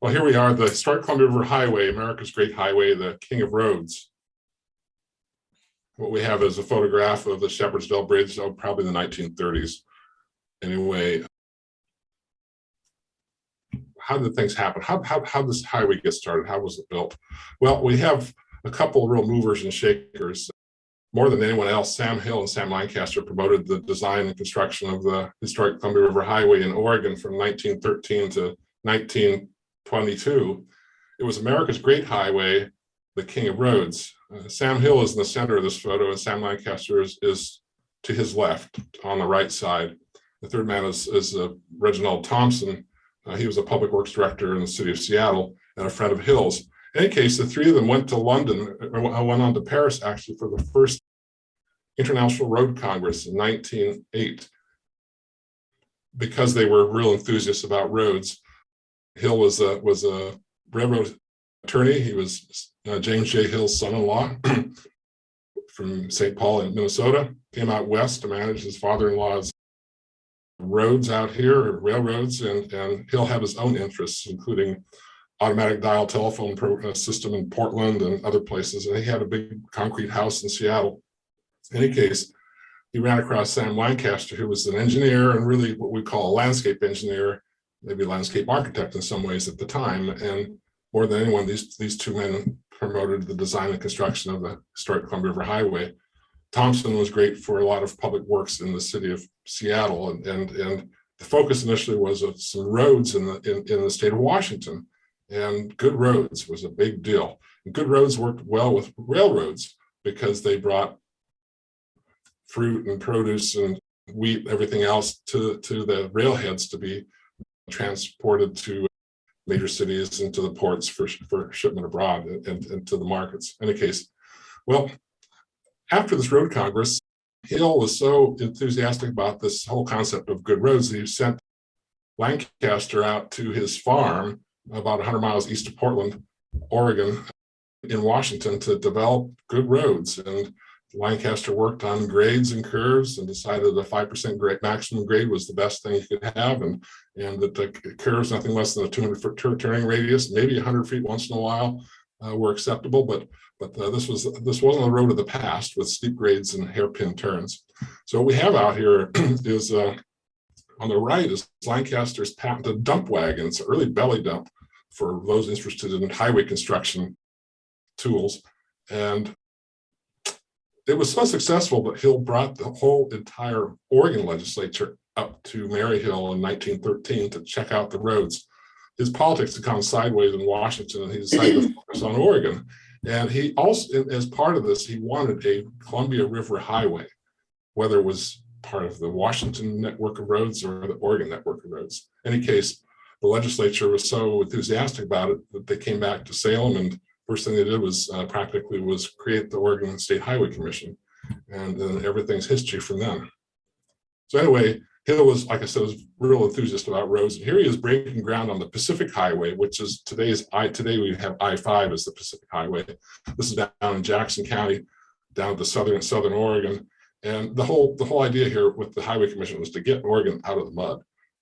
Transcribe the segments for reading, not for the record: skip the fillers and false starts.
Well, here we are, the historic Columbia River Highway, America's great highway, the king of roads. What we have is a photograph of the Shepherdsdale Bridge, probably the 1930s. Anyway, how did things happen? How did this highway get started? How was it built? Well, we have a couple of real movers and shakers. More than anyone else, Sam Hill and Sam Lancaster promoted the design and construction of the historic Columbia River Highway in Oregon from 1913 to 1922. It was America's great highway, the king of roads. Sam Hill is in the center of this photo, and Sam Lancaster is to his left on the right side. The third man is Reginald Thompson. He was a public works director in the city of Seattle and a friend of Hill's. In any case, the three of them went to London, went on to Paris actually for the first International Road Congress in 1908. Because they were real enthusiasts about roads, Hill was a railroad attorney. He was James J. Hill's son-in-law from St. Paul in Minnesota. Came out west to manage his father-in-law's roads out here, railroads, and Hill had his own interests, including automatic dial telephone system in Portland and other places. And he had a big concrete house in Seattle. In any case, he ran across Sam Lancaster, who was an engineer and really what we call a landscape engineer, maybe a landscape architect in some ways at the time. And more than anyone, these two men promoted the design and construction of the historic Columbia River Highway. Thompson was great for a lot of public works in the city of Seattle, and the focus initially was of some roads in the state of Washington, and good roads was a big deal. And good roads worked well with railroads because they brought fruit and produce and wheat, everything else to the railheads to be transported to major cities and to the ports for shipment abroad and to the markets. In any case, well, after this road congress, Hill was so enthusiastic about this whole concept of good roads that he sent Lancaster out to his farm about 100 miles east of Portland, Oregon, in Washington to develop good roads. And Lancaster worked on grades and curves and decided a 5% grade, maximum grade was the best thing he could have, and that the curves, nothing less than a 200-foot turning radius, maybe 100 feet once in a while, were acceptable. But this wasn't a road of the past with steep grades and hairpin turns. So what we have out here is on the right is Lancaster's patented dump wagon. It's an early belly dump for those interested in highway construction tools. And it was so successful that Hill brought the whole entire Oregon legislature up to Maryhill in 1913 to check out the roads. His politics had gone sideways in Washington, and he decided to focus on Oregon. And he also, as part of this, he wanted a Columbia River Highway, whether it was part of the Washington network of roads or the Oregon network of roads. In any case, the legislature was so enthusiastic about it that they came back to Salem, and first thing they did was practically create the Oregon State Highway Commission, and then everything's history from then. So anyway, Hill was, like I said, was real enthusiast about roads, and here he is breaking ground on the Pacific Highway, which is today we have I-5 as the Pacific Highway. This is down in Jackson County, down to southern Oregon, and the whole idea here with the Highway Commission was to get Oregon out of the mud.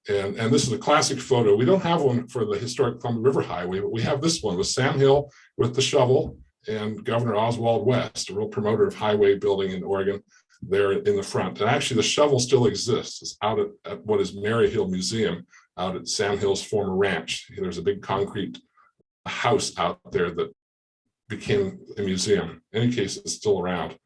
And this is a classic photo. We don't have one for the historic Columbia River Highway, but we have this one with Sam Hill with the shovel and Governor Oswald West, a real promoter of highway building in Oregon, there in the front. And actually the shovel still exists. It's out at what is Maryhill Museum, out at Sam Hill's former ranch. There's a big concrete house out there that became a museum. In any case, it's still around.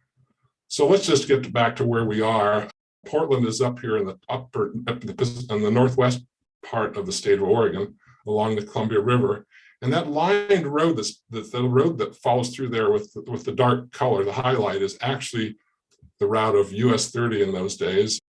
So let's just get back to where we are. Portland is up here in the northwest part of the state of Oregon, along the Columbia River, and that lined road, the road that follows through there with the dark color, the highlight, is actually the route of US 30 in those days,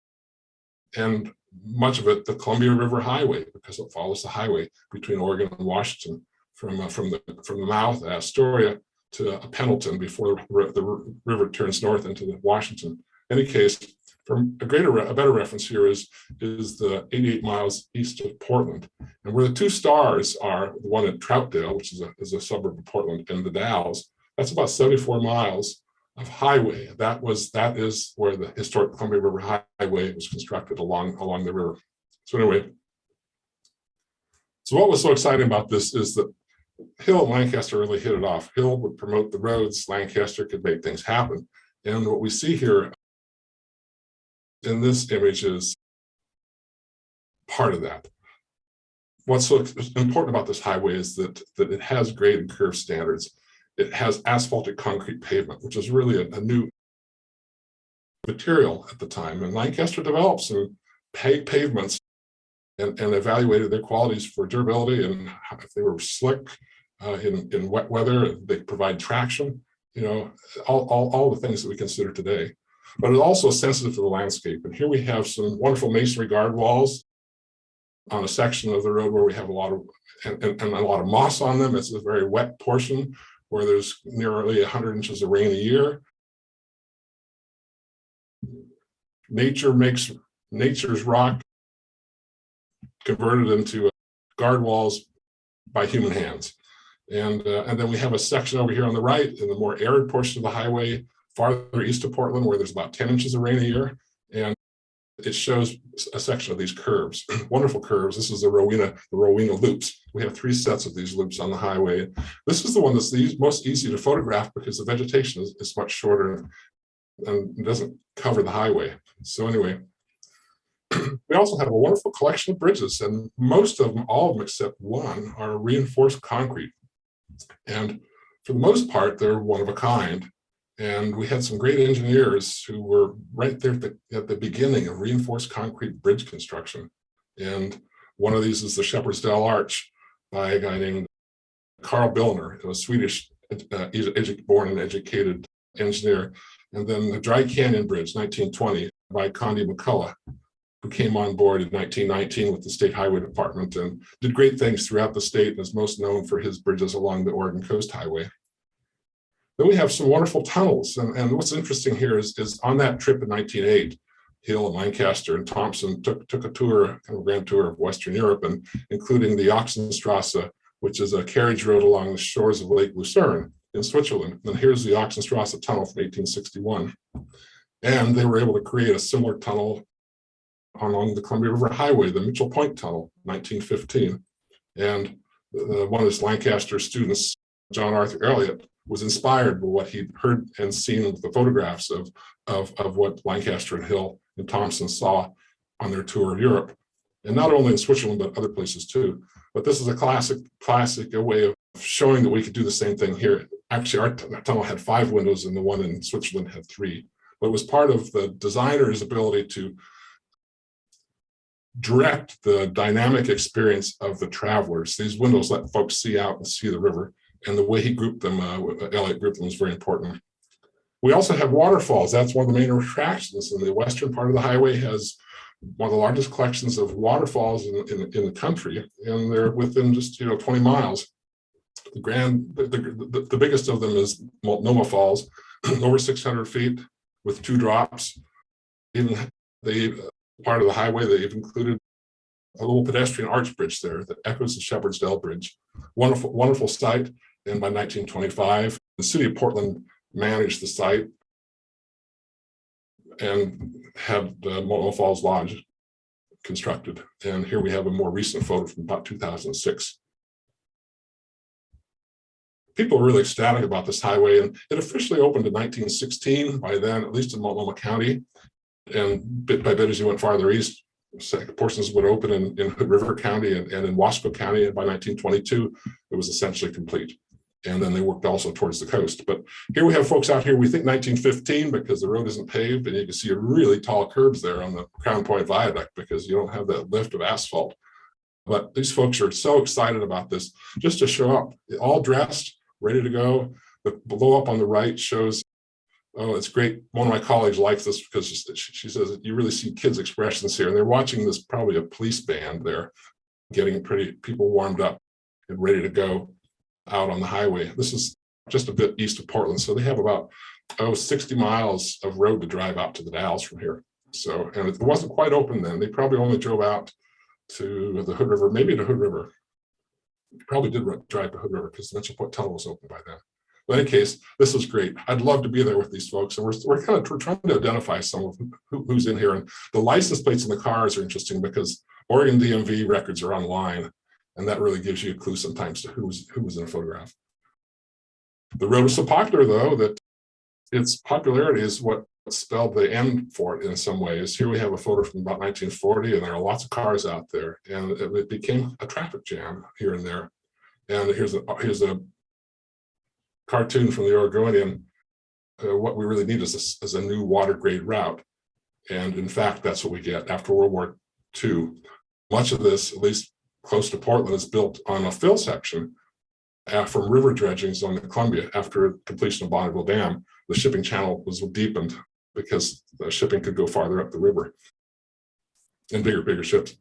and much of it the Columbia River Highway, because it follows the highway between Oregon and Washington from the mouth at Astoria to Pendleton before the river turns north into Washington. In any case, from a better reference here is the 88 miles east of Portland, and where the two stars are, the one at Troutdale, which is a suburb of Portland, and the Dalles. That's about 74 miles of highway. That is where the historic Columbia River Highway was constructed along the river. So anyway, So what was so exciting about this is that Hill and Lancaster really hit it off. Hill would promote the roads, Lancaster could make things happen. And what we see here in this image is part of that. What's so important about this highway is that it has grade and curve standards. It has asphalted concrete pavement, which is really a new material at the time. And Lancaster developed some pavements and evaluated their qualities for durability and if they were slick in wet weather, they provide traction, all the things that we consider today. But it's also sensitive to the landscape. And here we have some wonderful masonry guard walls on a section of the road where we have a lot of moss on them. It's a very wet portion where there's nearly 100 inches of rain a year. Nature makes nature's rock converted into guard walls by human hands. And then we have a section over here on the right in the more arid portion of the highway, farther east of Portland, where there's about 10 inches of rain a year. And it shows a section of these curves, wonderful curves. This is the Rowena loops. We have 3 sets of these loops on the highway. This is the one that's the most easy to photograph because the vegetation is much shorter and doesn't cover the highway. So anyway, we also have a wonderful collection of bridges, and most of them, all of them except one, are reinforced concrete. And for the most part, they're one of a kind. And we had some great engineers who were right there at the beginning of reinforced concrete bridge construction. And one of these is the Shepherdsdale Arch by a guy named Carl Billner, a Swedish born and educated engineer. And then the Dry Canyon Bridge, 1920, by Condi McCullough, who came on board in 1919 with the State Highway Department and did great things throughout the state and is most known for his bridges along the Oregon Coast Highway. Then we have some wonderful tunnels. And what's interesting here is on that trip in 1908, Hill and Lancaster and Thompson took a tour, kind of a grand tour of Western Europe, and including the Oxenstrasse, which is a carriage road along the shores of Lake Lucerne in Switzerland. And here's the Oxenstrasse tunnel from 1861. And they were able to create a similar tunnel along the Columbia River Highway, the Mitchell Point Tunnel, 1915. And one of his Lancaster students, John Arthur Elliott, was inspired by what he'd heard and seen with the photographs of what Lancaster and Hill and Thompson saw on their tour of Europe. And not only in Switzerland, but other places too. But this is a classic way of showing that we could do the same thing here. Actually, our tunnel had 5 windows and the one in Switzerland had 3. But it was part of the designer's ability to direct the dynamic experience of the travelers. These windows let folks see out and see the river. And the way he grouped them, Elliott grouped them, was very important. We also have waterfalls. That's one of the main attractions. And the western part of the highway has one of the largest collections of waterfalls in the country, and they're within just 20 miles. The biggest of them is Multnomah Falls, over 600 feet with 2 drops. Even part of the highway, they've included a little pedestrian arch bridge there that echoes the Shepherdsdale Bridge. Wonderful site. And by 1925, the city of Portland managed the site and had Multnomah Falls Lodge constructed. And here we have a more recent photo from about 2006. People are really ecstatic about this highway, and it officially opened in 1916. By then, at least in Multnomah County, and bit by bit as you went farther east, portions would open in Hood River County and in Wasco County, and by 1922, it was essentially complete. And then they worked also towards the coast. But here we have folks out here, we think 1915 because the road isn't paved, and you can see a really tall curbs there on the Crown Point Viaduct because you don't have that lift of asphalt. But these folks are so excited about this, just to show up, all dressed, ready to go. The blow up on the right shows, oh, it's great. One of my colleagues likes this because she says you really see kids' expressions here, and they're watching this, probably a police band there, getting people warmed up and ready to go out on the highway. This is just a bit east of Portland, so they have about 60 miles of road to drive out to the Dalles from here. So, and it wasn't quite open then. They probably only drove out to the Hood River, maybe to Hood River. Probably did drive to Hood River because the Mitchell Point Tunnel was open by then. But in any case, this is great. I'd love to be there with these folks. And we're trying to identify some of who's in here. And the license plates in the cars are interesting because Oregon DMV records are online. And that really gives you a clue sometimes to who was in a photograph. The road was so popular, though, that its popularity is what spelled the end for it in some ways. Here we have a photo from about 1940, and there are lots of cars out there, and it became a traffic jam here and there. And here's a cartoon from the Oregonian. What we really need is a new water grade route. And in fact, that's what we get after World War II. Much of this, at least close to Portland, is built on a fill section from river dredgings on the Columbia. After completion of Bonneville Dam, the shipping channel was deepened because the shipping could go farther up the river and bigger ships.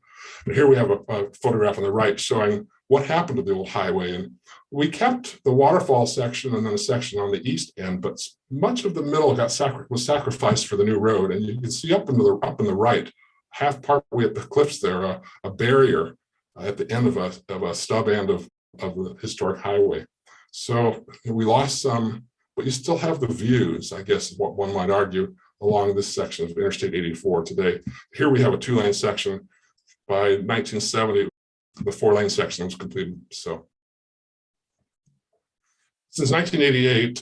But here we have a photograph on the right showing what happened to the old highway. And we kept the waterfall section and then a section on the east end, but much of the middle was sacrificed for the new road. And you can see up in the right, half partway at the cliffs there, a barrier at the end of a stub end of the historic highway. So we lost some, but you still have the views, I guess, what one might argue, along this section of Interstate 84 today. Here we have a 2-lane section. By 1970, the 4-lane section was completed. So since 1988,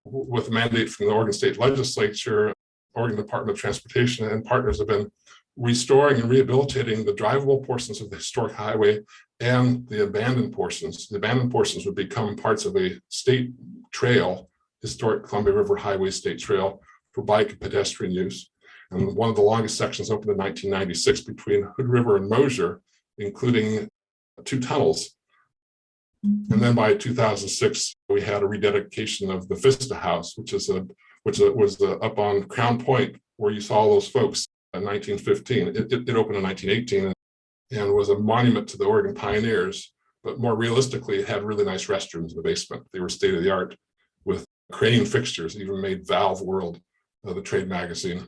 with a mandate from the Oregon State Legislature, Oregon Department of Transportation and partners have been restoring and rehabilitating the drivable portions of the historic highway and the abandoned portions. The abandoned portions would become parts of a state trail, historic Columbia River Highway State Trail, for bike and pedestrian use. And one of the longest sections opened in 1996 between Hood River and Mosier, including 2 tunnels. And then by 2006, we had a rededication of the Fisa House, which was up on Crown Point, where you saw those folks in 1915. It opened in 1918 and was a monument to the Oregon pioneers. But more realistically, it had really nice restrooms in the basement. They were state of the art with crane fixtures, even made Valve World, the trade magazine.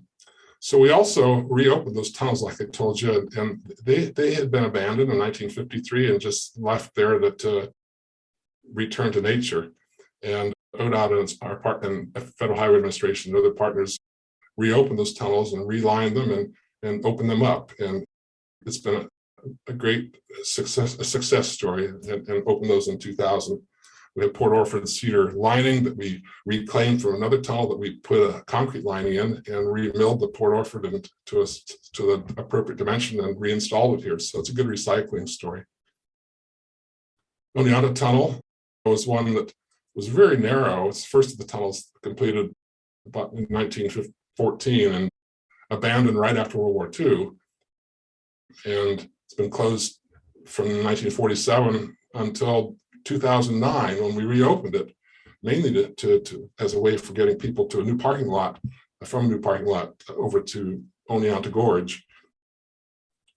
So we also reopened those tunnels, like I told you, and they had been abandoned in 1953 and just left there to return to nature. And ODOT and our Federal Highway Administration and other partners reopened those tunnels and relined them and opened them up. And it's been a great success story, and opened those in 2000. We have Port Orford cedar lining that we reclaimed from another tunnel that we put a concrete lining in and remilled the Port Orford to the appropriate dimension and reinstalled it here. So it's a good recycling story. Oneonta Tunnel was one that was very narrow. It's the first of the tunnels completed about in 1914 and abandoned right after World War II. And it's been closed from 1947 until 2009 when we reopened it, mainly to as a way for getting people to a new parking lot, from a new parking lot over to Oneonta Gorge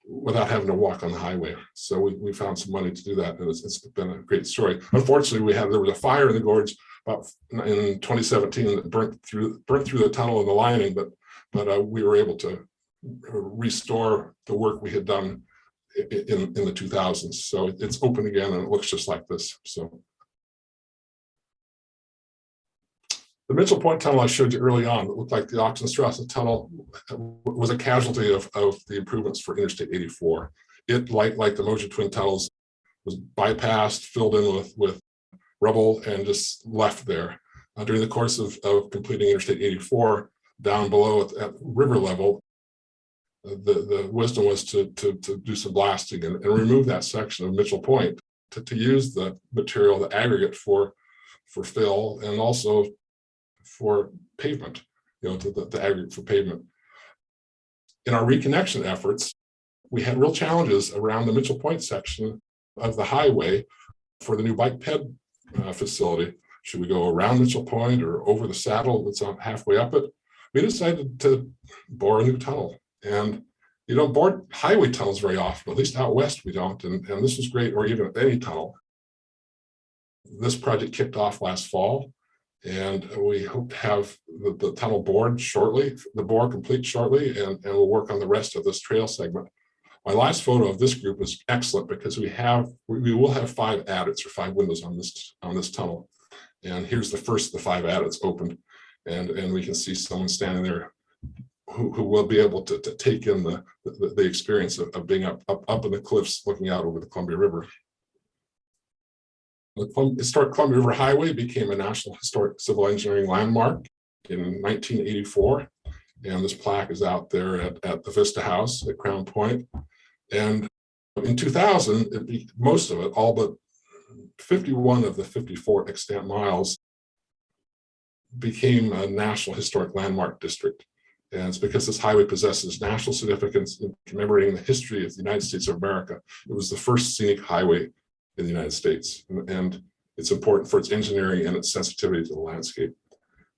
without having to walk on the highway. So we found some money to do that, and it's been a great story. Unfortunately, there was a fire in the gorge in 2017 that burnt through the tunnel and the lining, but we were able to restore the work we had done in the 2000s. So it's open again, and it looks just like this. So the Mitchell Point Tunnel I showed you early on, that looked like the Oxenstrasse Tunnel, was a casualty of the improvements for Interstate 84. It, like the Mosier Twin Tunnels, was bypassed, filled in with rubble, and just left there. During the course of completing Interstate 84, down below at river level, the wisdom was to do some blasting and remove that section of Mitchell Point to use the material, the aggregate for fill, and also for pavement, the aggregate for pavement. In our reconnection efforts, we had real challenges around the Mitchell Point section of the highway for the new bike ped facility. Should we go around Mitchell Point or over the saddle that's halfway up it? We decided to bore a new tunnel. And you don't bore highway tunnels very often, at least out west we don't. And this was great, or even any tunnel. This project kicked off last fall, and we hope to have the tunnel bored shortly, the bore complete shortly, and we'll work on the rest of this trail segment. My last photo of this group is excellent because we will have 5 adits or 5 windows on this tunnel. And here's the first of the 5 adits opened, and we can see someone standing there who will be able to take in the experience of being up in the cliffs looking out over the Columbia River. The historic Columbia River Highway became a National Historic Civil Engineering Landmark in 1984. And this plaque is out there at the Fisa House at Crown Point. And in 2000, most of it, all but 51 of the 54 extant miles, became a National Historic Landmark District. And it's because this highway possesses national significance in commemorating the history of the United States of America. It was the first scenic highway in the United States. And it's important for its engineering and its sensitivity to the landscape.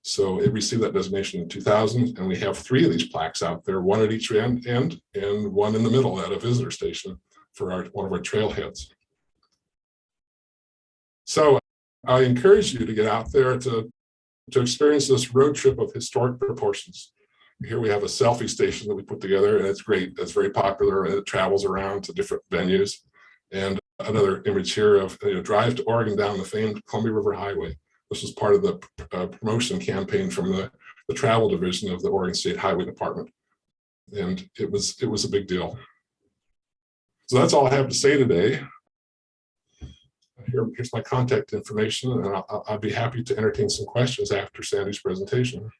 So it received that designation in 2000, and we have 3 of these plaques out there, one at each end and one in the middle at a visitor station for one of our trailheads. So I encourage you to get out there to experience this road trip of historic proportions. Here we have a selfie station that we put together, and it's great. It's very popular, and it travels around to different venues. And another image here of drive to Oregon down the famed Columbia River Highway. This was part of the promotion campaign from the travel division of the Oregon State Highway Department. And it was a big deal. So that's all I have to say today. Here's my contact information, and I'll be happy to entertain some questions after Sandy's presentation.